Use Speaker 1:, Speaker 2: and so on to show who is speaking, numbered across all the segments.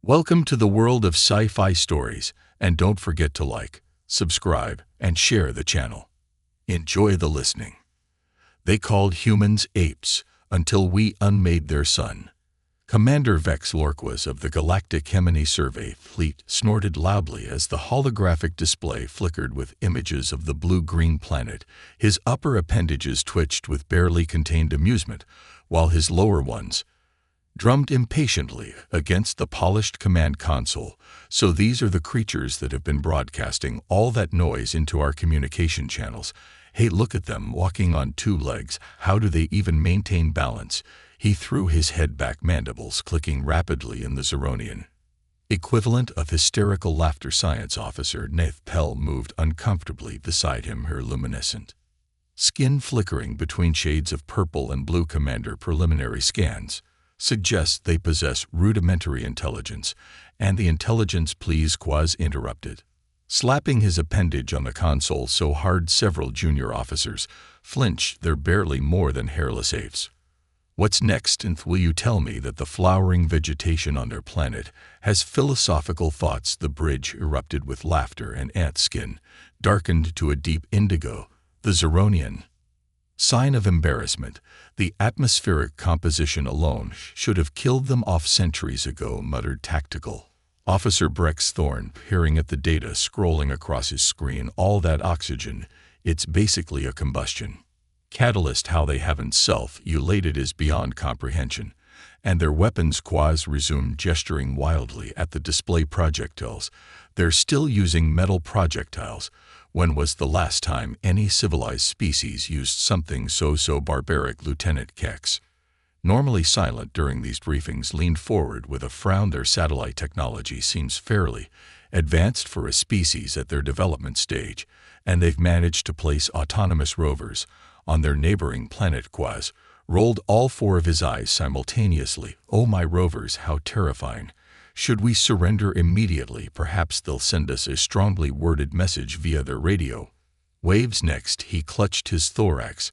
Speaker 1: Welcome to the world of sci-fi stories, and don't forget to like, subscribe, and share the channel. Enjoy the listening. They called humans apes until we unmade their son. Commander Quaas of the Galactic Hegemony survey fleet snorted loudly as the holographic display flickered with images of the blue-green planet. His upper appendages twitched with barely contained amusement, while his lower ones drummed impatiently against the polished command console. So these are the creatures that have been broadcasting all that noise into our communication channels. Hey, look at them walking on two legs. How do they even maintain balance? He threw his head back, mandibles clicking rapidly in the Zeronian equivalent of hysterical laughter. Science officer Nath Pell moved uncomfortably beside him, her luminescent skin flickering between shades of purple and blue. Commander, preliminary scans suggest they possess rudimentary intelligence, and the intelligence, please, Quaas interrupted, slapping his appendage on the console so hard several junior officers flinched. They're barely more than hairless apes. What's next? And will you tell me that the flowering vegetation on their planet has philosophical thoughts? The bridge erupted with laughter, and ant skin darkened to a deep indigo. The Zeronian sign of embarrassment. The atmospheric composition alone should have killed them off centuries ago, muttered Tactical Officer Brex Thorne, peering at the data scrolling across his screen. All that oxygen, it's basically a combustion catalyst. How they haven't self-elated is beyond comprehension. And their weapons? Quaas resumed, gesturing wildly at the display projectiles. They're still using metal projectiles. When was the last time any civilized species used something so barbaric? Lieutenant Kex, normally silent during these briefings, leaned forward with a frown. Their satellite technology seems fairly advanced for a species at their development stage, and they've managed to place autonomous rovers on their neighboring planet. Quaas rolled all four of his eyes simultaneously. Oh, my rovers, how terrifying. Should we surrender immediately? Perhaps they'll send us a strongly worded message via their radio waves. Next, he clutched his thorax,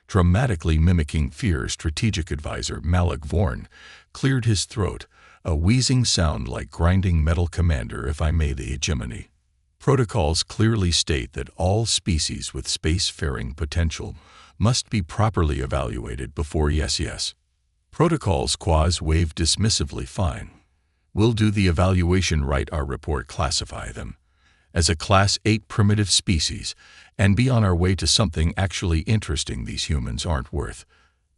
Speaker 1: dramatically mimicking fear. Strategic advisor Malik Vorn cleared his throat, a wheezing sound like grinding metal. Commander, if I may, the hegemony protocols clearly state that all species with spacefaring potential must be properly evaluated before. Yes. Protocols. Quaas waved dismissively. Fine. We'll do the evaluation right. Our report classify them as a Class 8 primitive species and be on our way to something actually interesting. These humans aren't worth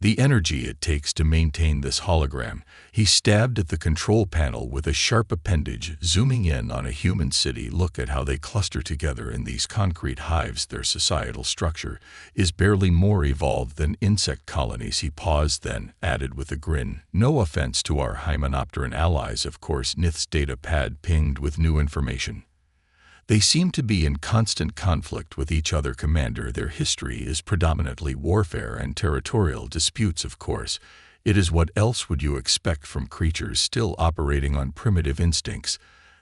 Speaker 1: the energy it takes to maintain this hologram. He stabbed at the control panel with a sharp appendage, zooming in on a human city. Look at how they cluster together in these concrete hives. Their societal structure is barely more evolved than insect colonies. He paused, then added with a grin, no offense to our hymenopteran allies, of course. Nith's data pad pinged with new information. They seem to be in constant conflict with each other. Commander, their history is predominantly warfare and territorial disputes, of course. It is what else would you expect from creatures still operating on primitive instincts?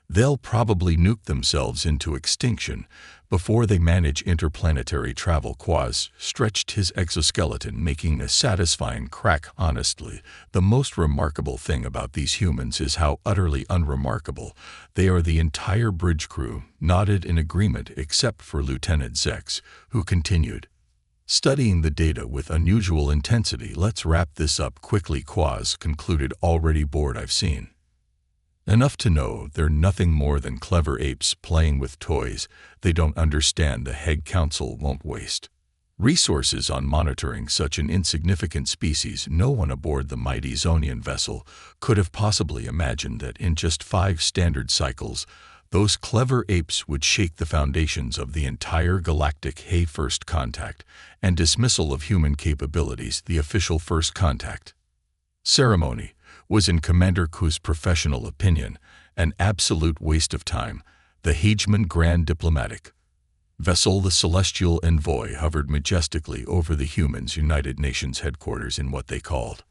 Speaker 1: They'll probably nuke themselves into extinction before they manage interplanetary travel. Quaas stretched his exoskeleton, making a satisfying crack. Honestly, the most remarkable thing about these humans is how utterly unremarkable they are. The entire bridge crew nodded in agreement except for Lieutenant Zex, who continued studying the data with unusual intensity. Let's wrap this up quickly, Quaas concluded, already bored. I've seen enough to know they're nothing more than clever apes playing with toys. They don't understand the Heg Council won't waste resources on monitoring such an insignificant species. No one aboard the mighty Zonian vessel could have possibly imagined that in just 5 standard cycles, those clever apes would shake the foundations of the entire galactic. Hey, first contact and dismissal of human capabilities. The official first contact ceremony was, in Commander Quaas' professional opinion, an absolute waste of time. The Hegemon Grand Diplomatic vessel, the Celestial Envoy, hovered majestically over the humans' United Nations headquarters in what they called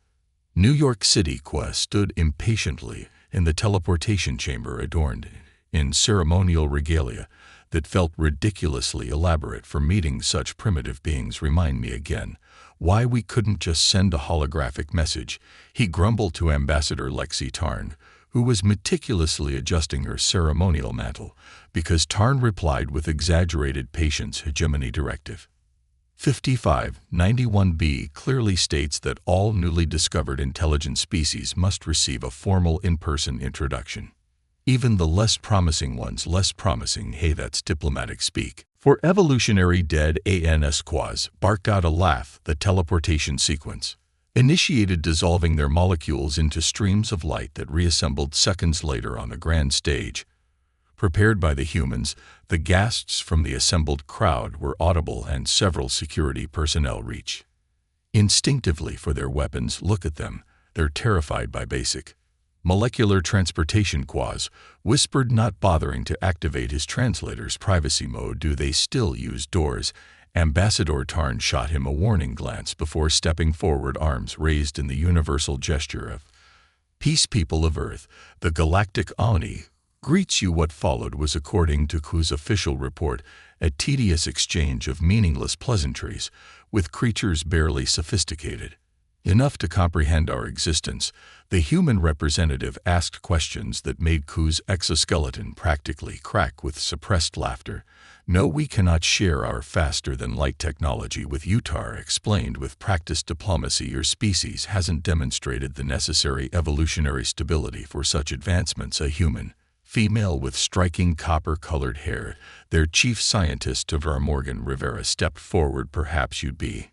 Speaker 1: New York City. Quaas stood impatiently in the teleportation chamber, adorned in ceremonial regalia that felt ridiculously elaborate for meeting such primitive beings. Remind me again why we couldn't just send a holographic message, he grumbled to Ambassador Lexi Tarn, who was meticulously adjusting her ceremonial mantle, because Tarn replied with exaggerated patience hegemony directive. 5591b clearly states that all newly discovered intelligent species must receive a formal in-person introduction. Even the less promising ones less promising, hey, that's diplomatic speak. For evolutionary dead Ans Quaas barked out a laugh. The teleportation sequence initiated, dissolving their molecules into streams of light that reassembled seconds later on the grand stage. Prepared by the humans, the gasps from the assembled crowd were audible, and several security personnel reach instinctively for their weapons. Look at them, they're terrified by basic molecular transportation. Quaas whispered, not bothering to activate his translator's privacy mode. Do they still use doors? Ambassador Tarn shot him a warning glance before stepping forward, arms raised in the universal gesture of peace. People of Earth, the Galactic Hegemony greets you. What followed was, according to Quaas' official report, a tedious exchange of meaningless pleasantries with creatures barely sophisticated enough to comprehend our existence. The human representative asked questions that made Quaas' exoskeleton practically crack with suppressed laughter. No, we cannot share our faster-than-light technology with you, Tar explained with practiced diplomacy. Your species hasn't demonstrated the necessary evolutionary stability for such advancements. A human female with striking copper-colored hair, their chief scientist, Morgan Rivera, stepped forward. Perhaps you'd be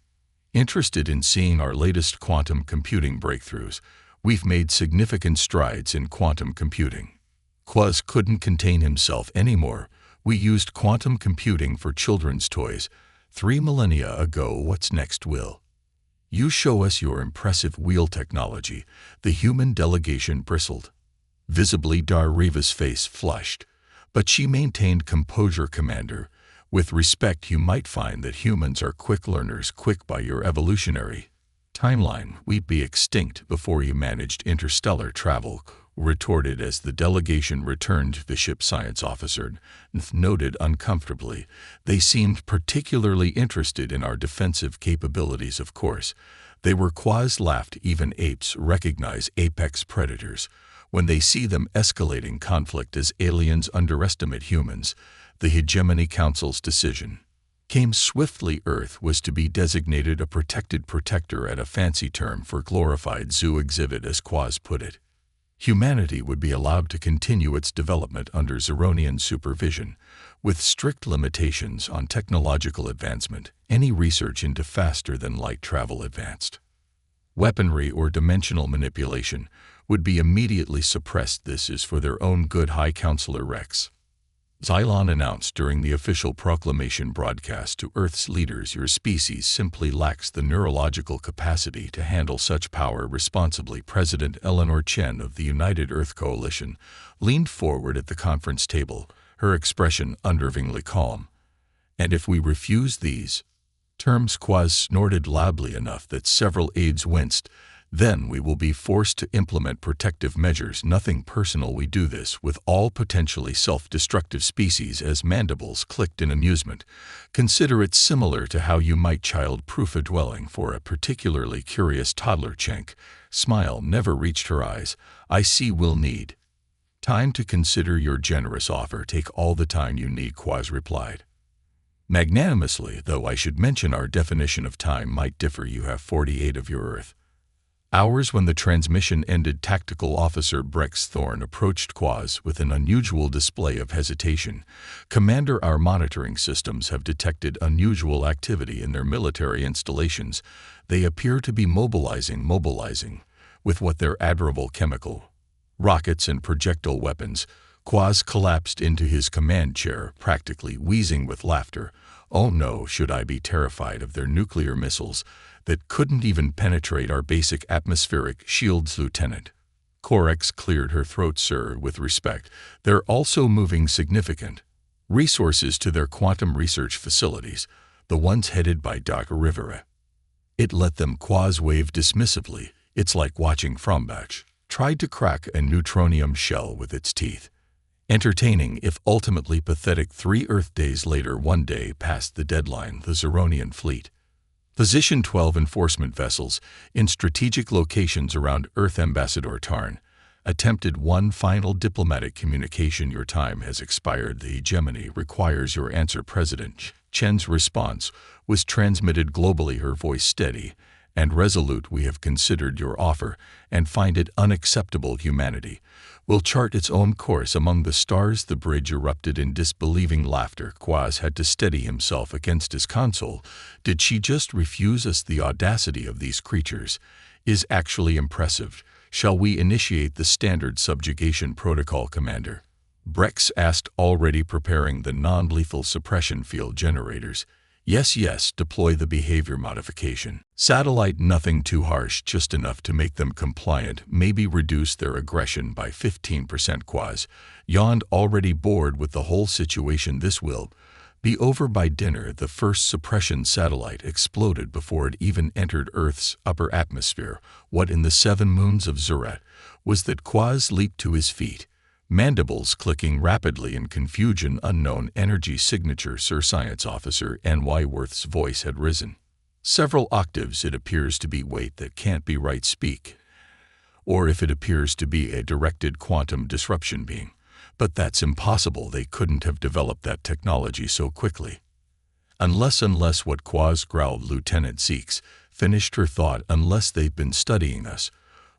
Speaker 1: interested in seeing our latest quantum computing breakthroughs. We've made significant strides in quantum computing. Quaas couldn't contain himself anymore. We used quantum computing for children's toys 3 millennia ago. What's next? Will you show us your impressive wheel technology? The human delegation bristled. Visibly, Riva's face flushed, but she maintained composure. Commander, with respect, you might find that humans are quick learners. Quick by your evolutionary timeline, we'd be extinct before you managed interstellar travel, retorted as the delegation returned to the ship. Science officer noted uncomfortably. They seemed particularly interested in our defensive capabilities. Of course they were. Quaas laughed. Even apes recognize apex predators when they see them. Escalating conflict as aliens underestimate humans. The Hegemony Council's decision came swiftly. Earth was to be designated a protected protector, at a fancy term for glorified zoo exhibit. As Quaas put it, humanity would be allowed to continue its development under Zeronian supervision, with strict limitations on technological advancement. Any research into faster-than-light travel, advanced weaponry, or dimensional manipulation would be immediately suppressed. This is for their own good, High Counselor Rex Xylon announced during the official proclamation broadcast to Earth's leaders. Your species simply lacks the neurological capacity to handle such power responsibly. President Eleanor Chen of the United Earth Coalition leaned forward at the conference table, her expression unnervingly calm. And if we refuse these terms, Quaas snorted loudly enough that several aides winced, then we will be forced to implement protective measures. Nothing personal. We do this with all potentially self-destructive species. As mandibles clicked in amusement, consider it similar to how you might child-proof a dwelling for a particularly curious toddler. Chenk smile never reached her eyes. I see. We'll need time to consider your generous offer. Take all the time you need, Quaas replied magnanimously, though I should mention our definition of time might differ. You have 48 of your Earth hours. When the transmission ended, Tactical Officer Brex Thorne approached Quaas with an unusual display of hesitation. Commander, our monitoring systems have detected unusual activity in their military installations. They appear to be mobilizing with what their admirable chemical rockets and projectile weapons. Quaas collapsed into his command chair, practically wheezing with laughter. Oh no, should I be terrified of their nuclear missiles that couldn't even penetrate our basic atmospheric shields? Lieutenant Corex cleared her throat. Sir, with respect, they're also moving significant resources to their quantum research facilities, the ones headed by Dr. Rivera. It let them. Quaas waved dismissively. It's like watching Frombach tried to crack a neutronium shell with its teeth. Entertaining, if ultimately pathetic. 3 Earth days later, one day past the deadline, the Zeronian fleet positioned 12 enforcement vessels in strategic locations around Earth. Ambassador Tarn Attempted one final diplomatic communication. Your time has expired. The hegemony requires your answer. President Chen's response was transmitted globally, her voice steady and resolute. We have considered your offer and find it unacceptable. Humanity will chart its own course among the stars. The bridge erupted in disbelieving laughter. Quaas had to steady himself against his console. Did she just refuse us? The audacity of these creatures is actually impressive. Shall we initiate the standard subjugation protocol, Commander? Brex asked, already preparing the non-lethal suppression field generators. Yes, deploy the behavior modification. Satellite, nothing too harsh, just enough to make them compliant, maybe reduce their aggression by 15%. Quaas yawned, already bored with the whole situation. This will be over by dinner. The first suppression satellite exploded before it even entered Earth's upper atmosphere. What in the 7 moons of Zurat was that? Quaas leaped to his feet, mandibles clicking rapidly in confusion. Unknown energy signature. Sir Science Officer N.Y. Worth's voice had risen several octaves. It appears to be wait, that can't be right. Speak. Or if it appears to be a directed quantum disruption being. But that's impossible. They couldn't have developed that technology so quickly. Unless what Quaas growled. Lieutenant Zeeks finished her thought. Unless they've been studying us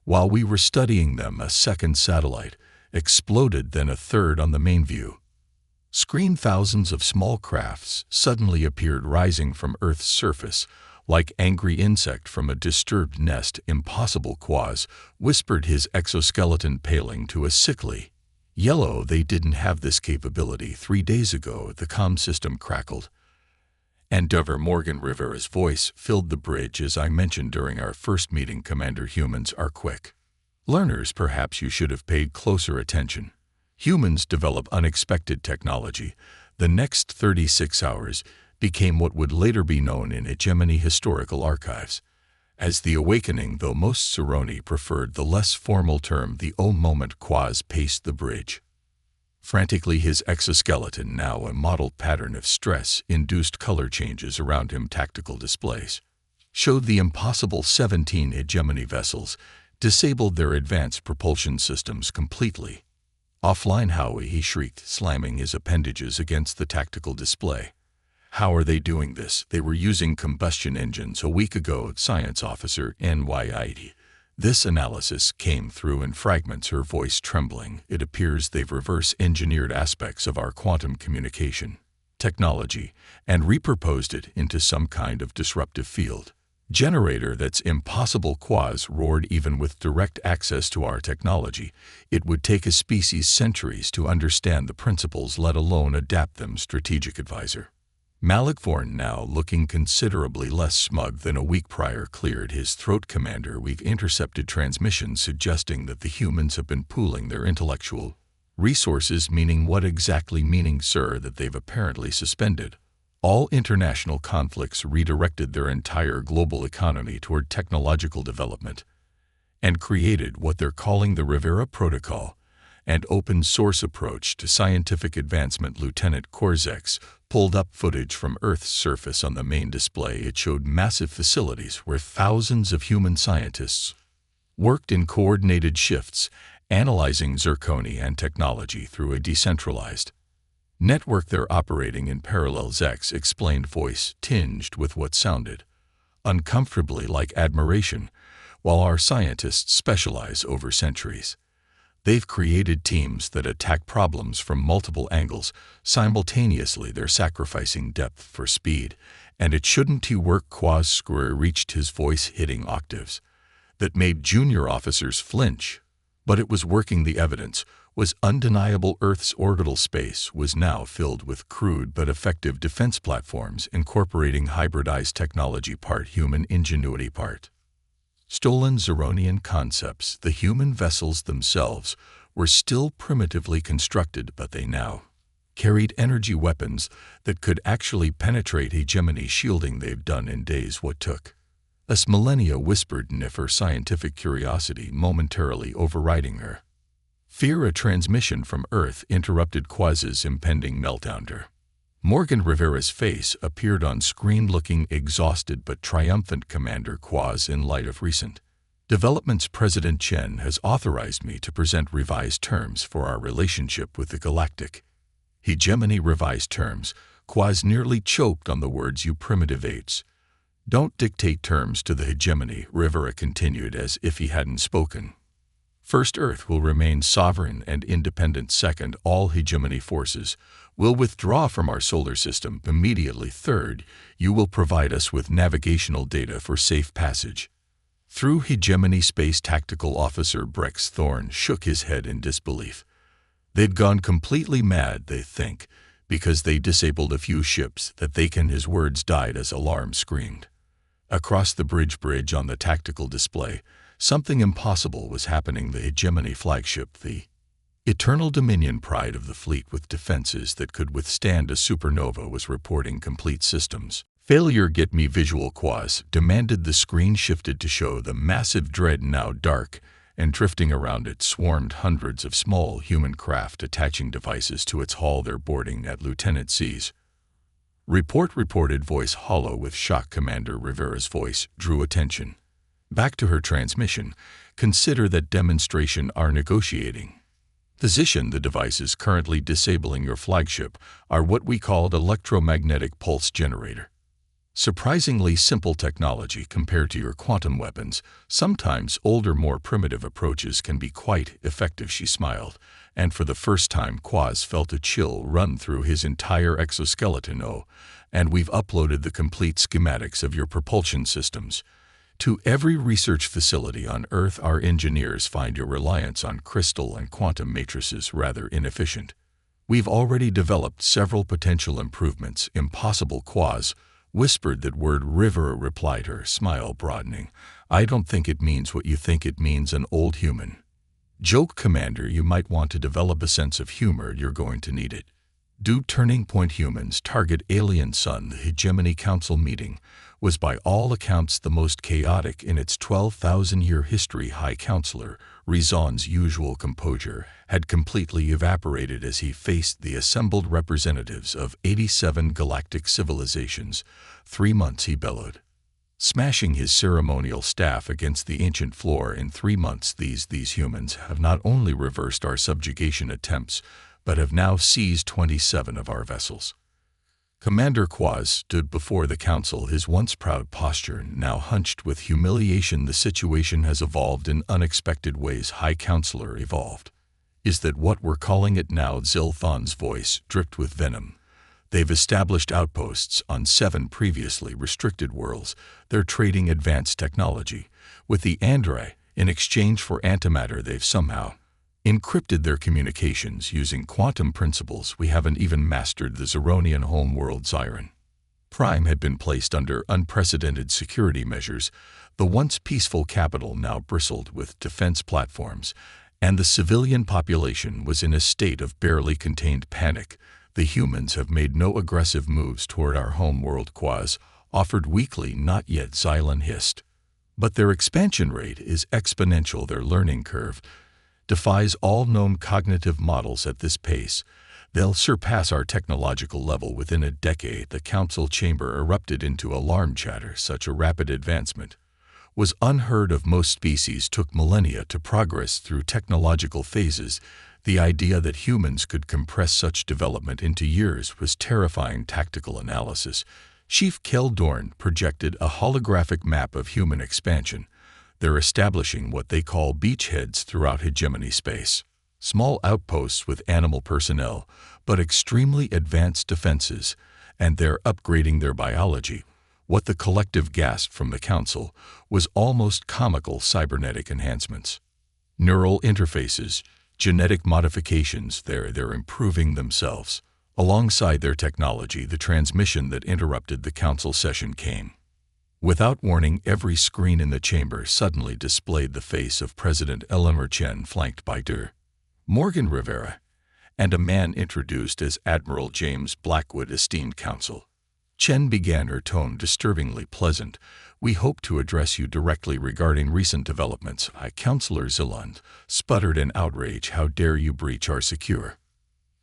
Speaker 1: while we were studying them. A second satellite exploded, then a third on the main view screen. Thousands of small crafts suddenly appeared, rising from Earth's surface like angry insect from a disturbed nest. Impossible, Quaas whispered, his exoskeleton paling to a sickly yellow. They didn't have this capability 3 days ago. The comm system crackled, and Morgan Rivera's voice filled the bridge. As I mentioned during our first meeting, Commander, humans are quick learners. Perhaps you should have paid closer attention. Humans develop unexpected technology. The next 36 hours became what would later be known in hegemony historical archives as the awakening, though most Saroni preferred the less formal term, the moment. Quaas paced the bridge frantically, his exoskeleton now a mottled pattern of stress-induced color changes around him. Tactical displays showed the impossible 17 hegemony vessels disabled, their advanced propulsion systems completely offline. Howie, he shrieked, slamming his appendages against the tactical display. How are they doing this? They were using combustion engines a week ago. Science Officer NYID. This analysis came through in fragments, her voice trembling. It appears they've reverse-engineered aspects of our quantum communication technology and repurposed it into some kind of disruptive field generator. That's impossible, Quaas roared. Even with direct access to our technology, it would take a species centuries to understand the principles, let alone adapt them. Strategic Advisor Malikvorn, now looking considerably less smug than a week prior, cleared his throat. Commander, we've intercepted transmissions suggesting that the humans have been pooling their intellectual resources. Meaning what exactly? Meaning, sir, that they've apparently suspended all international conflicts, redirected their entire global economy toward technological development, and created what they're calling the Rivera Protocol, an open-source approach to scientific advancement. Lieutenant Korzex pulled up footage from Earth's surface on the main display. It showed massive facilities where thousands of human scientists worked in coordinated shifts, analyzing zirconia and technology through a decentralized network. They're operating in parallel. Zex explained, voice tinged with what sounded uncomfortably like admiration. While our scientists specialize over centuries, they've created teams that attack problems from multiple angles simultaneously. They're sacrificing depth for speed, and it shouldn't work. Quaas' square reached, his voice hitting octaves that made junior officers flinch. But it was working. The evidence was undeniable. Earth's orbital space was now filled with crude but effective defense platforms incorporating hybridized technology, part human ingenuity, part stolen Zeronian concepts. The human vessels themselves were still primitively constructed, but they now carried energy weapons that could actually penetrate hegemony shielding. They've done in days what took us millennia, whispered Niffer, scientific curiosity momentarily overriding her fear. A transmission from Earth interrupted Quas's impending meltdown. Morgan Rivera's face appeared on screen, looking exhausted but triumphant. Commander Quas, in light of recent Developments President Chen has authorized me to present revised terms for our relationship with the Galactic Hegemony. Revised terms. Quaas nearly choked on the words, "You primitive apes. Don't dictate terms to the hegemony," Rivera continued as if he hadn't spoken. First, Earth will remain sovereign and independent. Second, all hegemony forces will withdraw from our solar system immediately. Third, you will provide us with navigational data for safe passage through hegemony space. Tactical Officer Brex Thorne shook his head in disbelief. They'd gone completely mad, they think, because they disabled a few ships that they can. His words died as alarm screamed. Across the bridge on the tactical display, something impossible was happening. The hegemony flagship, the Eternal Dominion, pride of the fleet with defenses that could withstand a supernova, was reporting complete systems failure. Get me visual, Quaas demanded. The screen shifted to show the massive dread, now dark, and drifting around it swarmed hundreds of small human craft attaching devices to its hull. They're boarding at Lieutenant C's reported, voice hollow with shock. Commander Rivera's voice drew attention back to her transmission. Consider that demonstration. Are negotiating position. The devices currently disabling your flagship are what we called electromagnetic pulse generator. Surprisingly simple technology compared to your quantum weapons. Sometimes older, more primitive approaches can be quite effective. She smiled, and for the first time Quaas felt a chill run through his entire exoskeleton. Oh, and we've uploaded the complete schematics of your propulsion systems to every research facility on Earth. Our engineers find your reliance on crystal and quantum matrices rather inefficient. We've already developed several potential improvements. Impossible, Quaas whispered that word. Rivera replied, her smile broadening. I don't think it means what you think it means. An old human joke, Commander. You might want to develop a sense of humor. You're going to need it. Do turning point. Humans target alien sun. The Hegemony Council meeting was by all accounts the most chaotic in its 12,000-year history. High Counselor Rizon's usual composure had completely evaporated as he faced the assembled representatives of 87 galactic civilizations. 3 months, he bellowed, smashing his ceremonial staff against the ancient floor. In 3 months, these humans have not only reversed our subjugation attempts, but have now seized 27 of our vessels. Commander Quaas stood before the council, his once proud posture now hunched with humiliation. The situation has evolved in unexpected ways. High Counselor, evolved. Is that what we're calling it now? Zilthon's voice dripped with venom. They've established outposts on 7 previously restricted worlds. They're trading advanced technology with the Andrai. In exchange for antimatter, they've somehow encrypted their communications using quantum principles. We haven't even mastered the Zeronian homeworld. Zyron Prime had been placed under unprecedented security measures. The once peaceful capital now bristled with defense platforms, and the civilian population was in a state of barely contained panic. The humans have made no aggressive moves toward our homeworld, Quaas offered weakly. Not yet, Xylan hissed. But their expansion rate is exponential. Their learning curve defies all known cognitive models. At this pace, they'll surpass our technological level within a decade. The council chamber erupted into alarm chatter. Such a rapid advancement was unheard of. Most species took millennia to progress through technological phases. The idea that humans could compress such development into years was terrifying. Tactical analysis. Chief Keldorn projected a holographic map of human expansion. They're establishing what they call beachheads throughout hegemony space. Small outposts with animal personnel, but extremely advanced defenses, and they're upgrading their biology. What the collective gasped from the council was almost comical. Cybernetic enhancements, neural interfaces, genetic modifications. They're improving themselves. Alongside their technology, the transmission that interrupted the council session came. Without warning, every screen in the chamber suddenly displayed the face of President Eleanor Chen, flanked by Morgan Rivera, and a man introduced as Admiral James Blackwood. Esteemed Council, Chen began, her tone disturbingly pleasant. We hope to address you directly regarding recent developments. High Counselor Zilland sputtered in outrage. How dare you breach our secure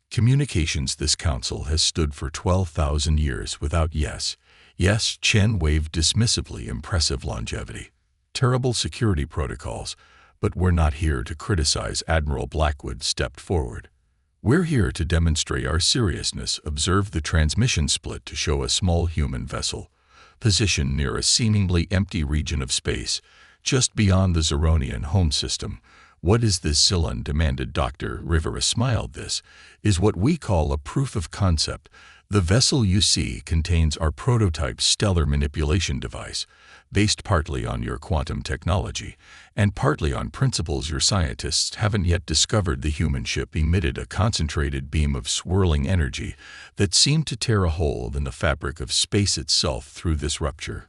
Speaker 1: communications? This council has stood for 12,000 years without Yes, Chen waved dismissively. Impressive longevity. Terrible security protocols, but we're not here to criticize. Admiral Blackwood stepped forward. We're here to demonstrate our seriousness. Observe the transmission split to show a small human vessel, positioned near a seemingly empty region of space, just beyond the Zeronian home system. What is this, Zillan demanded. Dr. Rivera smiled. This is what we call a proof of concept. The vessel you see contains our prototype stellar manipulation device, based partly on your quantum technology, and partly on principles your scientists haven't yet discovered. The human ship emitted a concentrated beam of swirling energy that seemed to tear a hole in the fabric of space itself. Through this rupture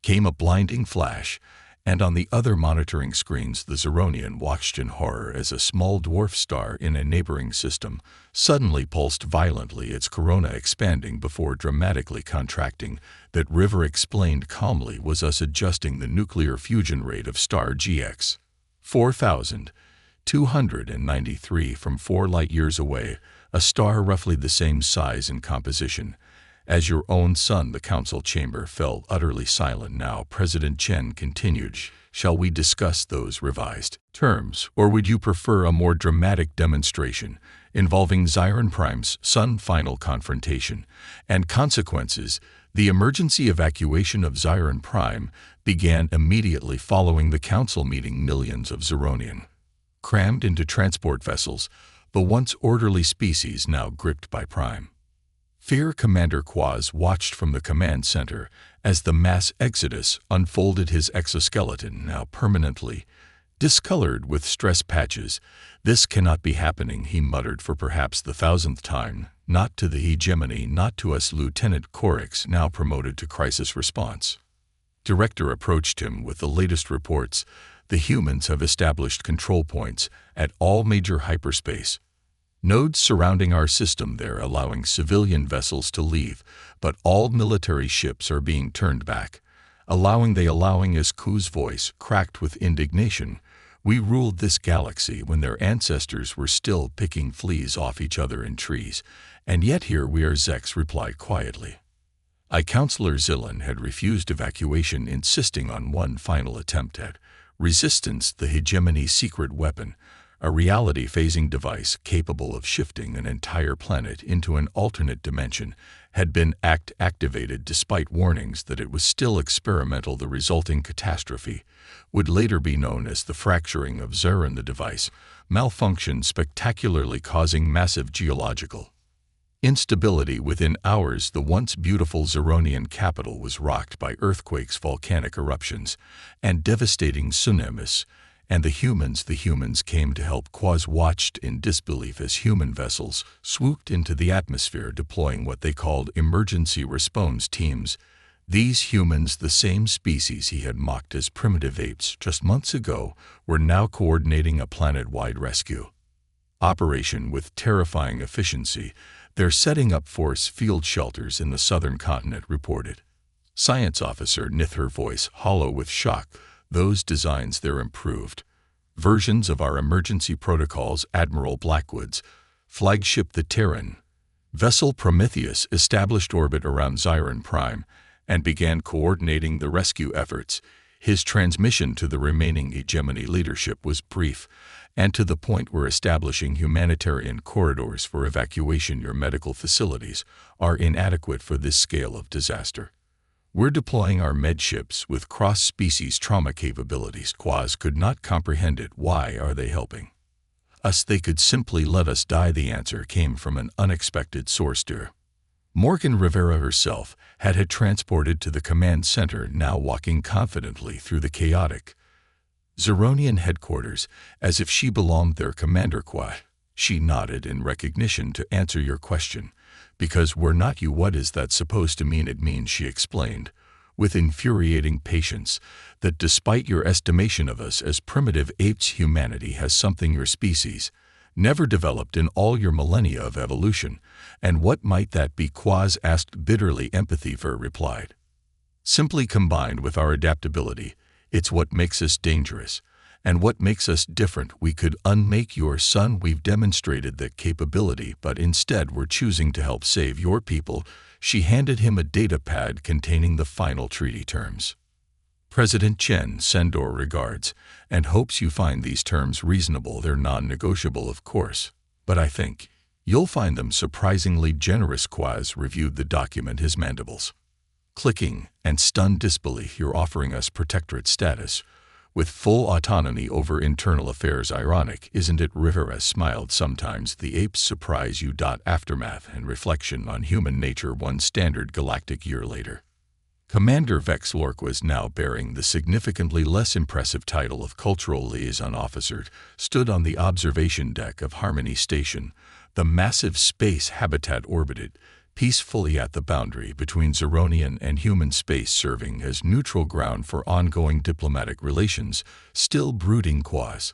Speaker 1: came a blinding flash, and on the other monitoring screens the Zeronian watched in horror as a small dwarf star in a neighboring system suddenly pulsed violently, its corona expanding before dramatically contracting. That, River explained calmly, was us adjusting the nuclear fusion rate of star GX 4293 from 4 light-years away, a star roughly the same size and composition as your own sun. The council chamber fell utterly silent. Now President Chen continued, shall we discuss those revised terms, or would you prefer a more dramatic demonstration involving Zion Prime's sun? Final confrontation and consequences. The emergency evacuation of Zion Prime began immediately following the council meeting. Millions of Zeronian crammed into transport vessels, the once orderly species now gripped by Prime fear. Commander Quaas watched from the command center as the mass exodus unfolded, his exoskeleton now permanently discolored with stress patches. This cannot be happening, he muttered for perhaps the 1000th time. Not to the hegemony, not to us. Lieutenant Corix, now promoted to crisis response director, approached him with the latest reports. The humans have established control points at all major hyperspace nodes surrounding our system. They're allowing civilian vessels to leave, but all military ships are being turned back. Allowing is Ku's voice cracked with indignation. We ruled this galaxy when their ancestors were still picking fleas off each other in trees, and yet here we are. Zex replied quietly. Councillor Zillan had refused evacuation, insisting on one final attempt at resistance. The hegemony's secret weapon, a reality-phasing device capable of shifting an entire planet into an alternate dimension, had been activated despite warnings that it was still experimental. The resulting catastrophe would later be known as the fracturing of Zeron. The device malfunctioned spectacularly, causing massive geological instability. Within hours, the once beautiful Zeronian capital was rocked by earthquakes, volcanic eruptions, and devastating tsunamis. And the humans came to help. Quaas watched in disbelief as human vessels swooped into the atmosphere, deploying what they called emergency response teams. These humans, the same species he had mocked as primitive apes just months ago, were now coordinating a planet-wide rescue operation with terrifying efficiency. They're setting up force field shelters in the southern continent, reported Science Officer Nith, her voice hollow with shock. Those designs, they're improved versions of our emergency protocols. Admiral Blackwood's flagship, the Terran vessel Prometheus, established orbit around Zion Prime and began coordinating the rescue efforts. His transmission to the remaining hegemony leadership was brief and to the point. We're establishing humanitarian corridors for evacuation. Your medical facilities are inadequate for this scale of disaster. We're deploying our medships with cross-species trauma capabilities. Quaas could not comprehend it. Why are they helping us? They could simply let us die. The answer came from an unexpected source. Morgan Rivera herself had transported to the command center, now walking confidently through the chaotic Zeronian headquarters as if she belonged there. Commander Quaas, she nodded in recognition. To answer your question, because we're not you. What is that supposed to mean? It means, she explained with infuriating patience, that despite your estimation of us as primitive apes, humanity has something your species never developed in all your millennia of evolution. And what might that be? Quaas asked bitterly. Empathy, Ver replied. Simply combined with our adaptability, it's what makes us dangerous and what makes us different. We could unmake your sun. We've demonstrated that capability, but instead we're choosing to help save your people. She handed him a data pad containing the final treaty terms. President Chen Sendor regards, and hopes you find these terms reasonable. They're non-negotiable, of course, but I think you'll find them surprisingly generous. Quaas reviewed the document, his mandibles clicking and stunned disbelief. You're offering us protectorate status with full autonomy over internal affairs. Ironic, isn't it? Rivera smiled. Sometimes the apes surprise you. Aftermath and reflection on human nature. One standard galactic year later. Commander Quaas, now bearing the significantly less impressive title of Cultural Liaison Officer, stood on the observation deck of Harmony Station. The massive space habitat orbited peacefully at the boundary between Zeronian and human space, serving as neutral ground for ongoing diplomatic relations. Still brooding, Quaas.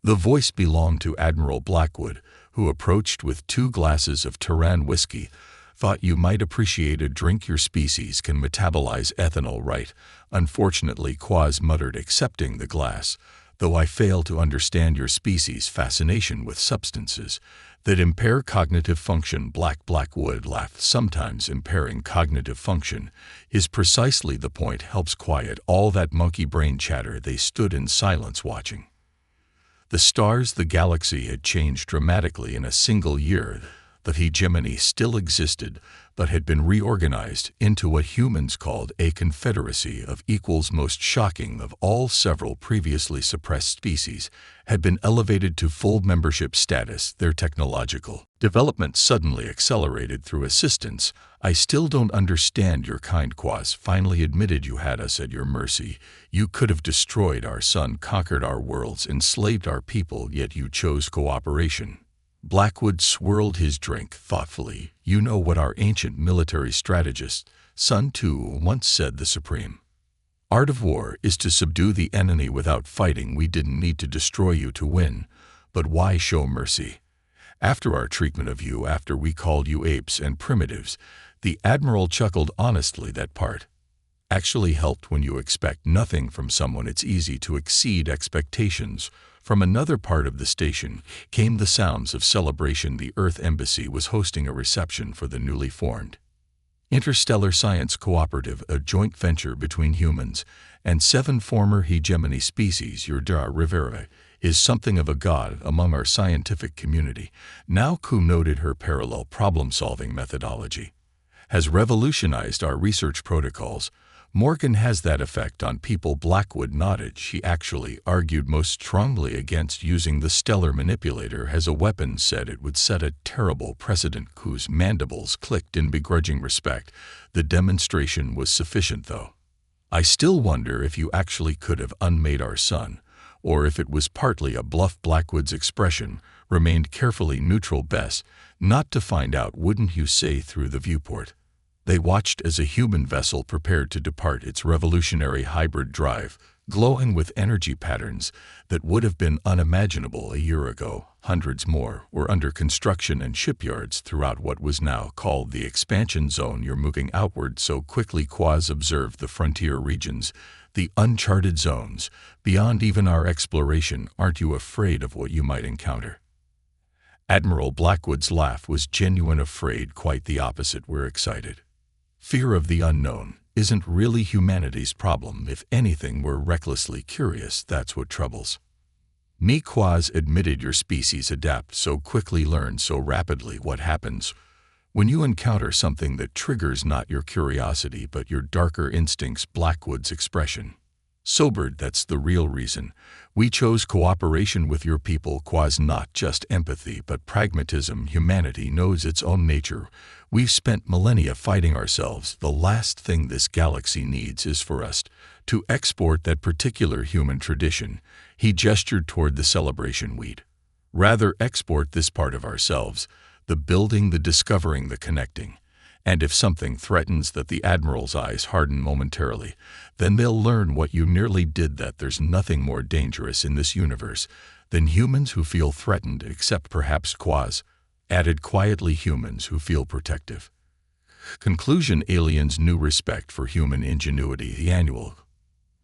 Speaker 1: The voice belonged to Admiral Blackwood, who approached with 2 glasses of Tehran whiskey. Thought you might appreciate a drink. Your species can metabolize ethanol, right? Unfortunately, Quaas muttered, accepting the glass. Though I fail to understand your species' fascination with substances that impair cognitive function. Blackwood laughed. Sometimes impairing cognitive function is precisely the point. Helps quiet all that monkey brain chatter. They stood in silence watching the stars. The galaxy had changed dramatically in a single year. The hegemony still existed, but had been reorganized into what humans called a confederacy of equals. Most shocking of all, several previously suppressed species had been elevated to full membership status. Their technological development suddenly accelerated through assistance. I still don't understand your kind. Quaas finally admitted. You had us at your mercy. You could have destroyed our sun, conquered our worlds, enslaved our people, yet you chose cooperation. Blackwood swirled his drink thoughtfully. You know what our ancient military strategist, Sun Tzu, once said: the supreme art of war is to subdue the enemy without fighting. We didn't need to destroy you to win, but why show mercy? After our treatment of you, after we called you apes and primitives, the Admiral chuckled honestly. That part actually helped. When you expect nothing from someone, it's easy to exceed expectations. From another part of the station came the sounds of celebration. The Earth Embassy was hosting a reception for the newly formed Interstellar Science Cooperative, a joint venture between humans and 7 former hegemony species. Your Rivera is something of a god among our scientific community. Now, Ku noted, her parallel problem-solving methodology has revolutionized our research protocols. Morgan has that effect on people. Blackwood nodded. She actually argued most strongly against using the stellar manipulator as a weapon, said it would set a terrible precedent. Ku's mandibles clicked in begrudging respect. The demonstration was sufficient, though. I still wonder if you actually could have unmade our sun, or if it was partly a bluff. Blackwood's expression remained carefully neutral. Best not to find out, wouldn't you say? Through the viewport they watched as a human vessel prepared to depart. Its revolutionary hybrid drive, glowing with energy patterns that would have been unimaginable a year ago. Hundreds more were under construction in shipyards throughout what was now called the expansion zone. You're moving outward so quickly, Quaas observed. The frontier regions, the uncharted zones, beyond even our exploration. Aren't you afraid of what you might encounter? Admiral Blackwood's laugh was genuine. Afraid? Quite the opposite. We're excited. Fear of the unknown isn't really humanity's problem. If anything, we're recklessly curious. That's what troubles me. Quaas admitted. Your species adapt so quickly, learn so rapidly. What happens when you encounter something that triggers not your curiosity but your darker instincts? Blackwood's expression sobered. That's the real reason we chose cooperation with your people. Quaas, not just empathy but pragmatism. Humanity knows its own nature. We've spent millennia fighting ourselves. The last thing this galaxy needs is for us to export that particular human tradition. He gestured toward the celebration. We'd rather export this part of ourselves, the building, the discovering, the connecting. And if something threatens that, the Admiral's eyes harden momentarily, then they'll learn what you nearly did, that there's nothing more dangerous in this universe than humans who feel threatened, except perhaps, Quaas added quietly, humans who feel protective. Conclusion: aliens' new respect for human ingenuity. The annual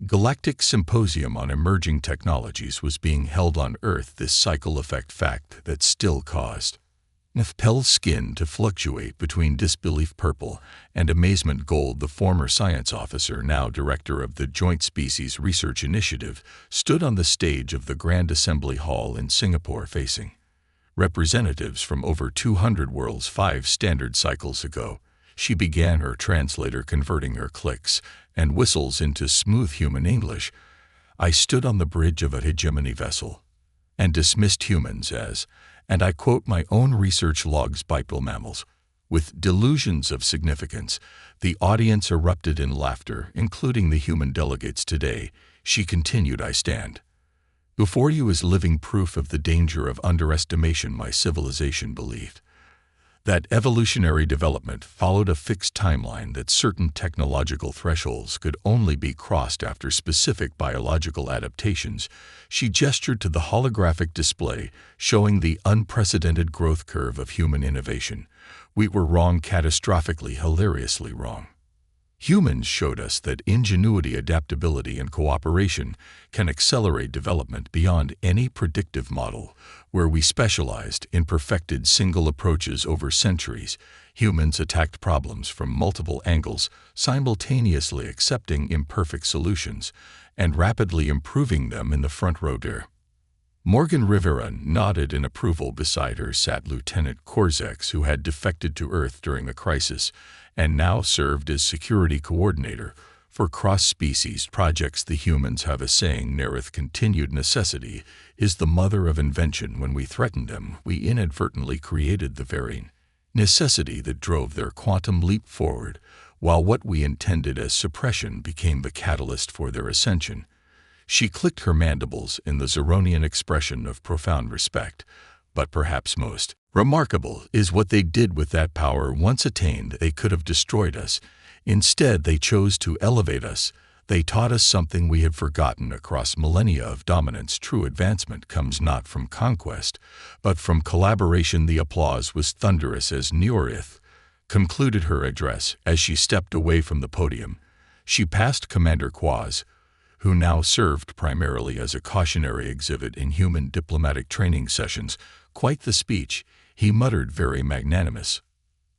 Speaker 1: Galactic Symposium on Emerging Technologies was being held on Earth. This cycle effect fact that still caused pale skin to fluctuate between disbelief purple and amazement gold. The former science officer, now director of the Joint Species Research Initiative, stood on the stage of the Grand Assembly Hall in Singapore facing representatives from over 200 worlds 5 standard cycles ago. She began her translator, converting her clicks and whistles into smooth human English. I stood on the bridge of a hegemony vessel and dismissed humans as, and I quote my own research logs, bipedal mammals. With delusions of significance, the audience erupted in laughter, including the human delegates. Today, she continued, I stand before you as living proof of the danger of underestimation. My civilization believed that evolutionary development followed a fixed timeline, that certain technological thresholds could only be crossed after specific biological adaptations. She gestured to the holographic display, showing the unprecedented growth curve of human innovation. We were wrong, catastrophically, hilariously wrong. Humans showed us that ingenuity, adaptability, and cooperation can accelerate development beyond any predictive model. Where we specialized in perfected single approaches over centuries, humans attacked problems from multiple angles, simultaneously accepting imperfect solutions and rapidly improving them in the front row there. Morgan Rivera nodded in approval. Beside her sat Lieutenant Quaas, who had defected to Earth during the crisis and now served as security coordinator for cross-species projects. The humans have a saying, Nerith continued, necessity is the mother of invention. When we threatened them, we inadvertently created the very necessity that drove their quantum leap forward, while what we intended as suppression became the catalyst for their ascension. She clicked her mandibles in the Zeronian expression of profound respect. But perhaps most remarkable is what they did with that power. Once attained, they could have destroyed us. Instead, they chose to elevate us. They taught us something we have forgotten across millennia of dominance. True advancement comes not from conquest, but from collaboration. The applause was thunderous as Neorith concluded her address. As she stepped away from the podium, she passed Commander Quaas, who now served primarily as a cautionary exhibit in human diplomatic training sessions. Quite the speech, he muttered, very magnanimous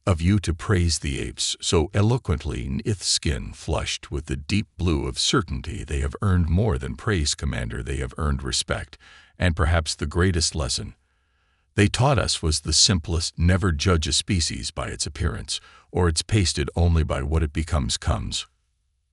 Speaker 1: of you to praise the apes so eloquently. Nith's skin flushed with the deep blue of certainty. They have earned more than praise, Commander. They have earned respect, and perhaps the greatest lesson they taught us was the simplest: never judge a species by its appearance, or its pasted, only by what it becomes.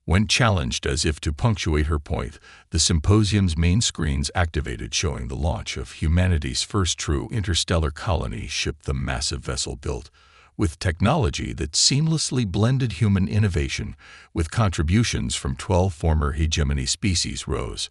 Speaker 1: When challenged, as if to punctuate her point, the symposium's main screens activated, showing the launch of humanity's first true interstellar colony ship. The massive vessel, built with technology that seamlessly blended human innovation with contributions from 12 former hegemony species, rose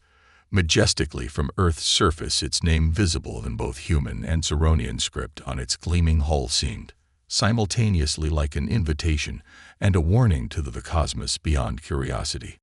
Speaker 1: majestically from Earth's surface, its name visible in both human and Zeronian script on its gleaming hull seemed simultaneously like an invitation and a warning to the cosmos beyond. Curiosity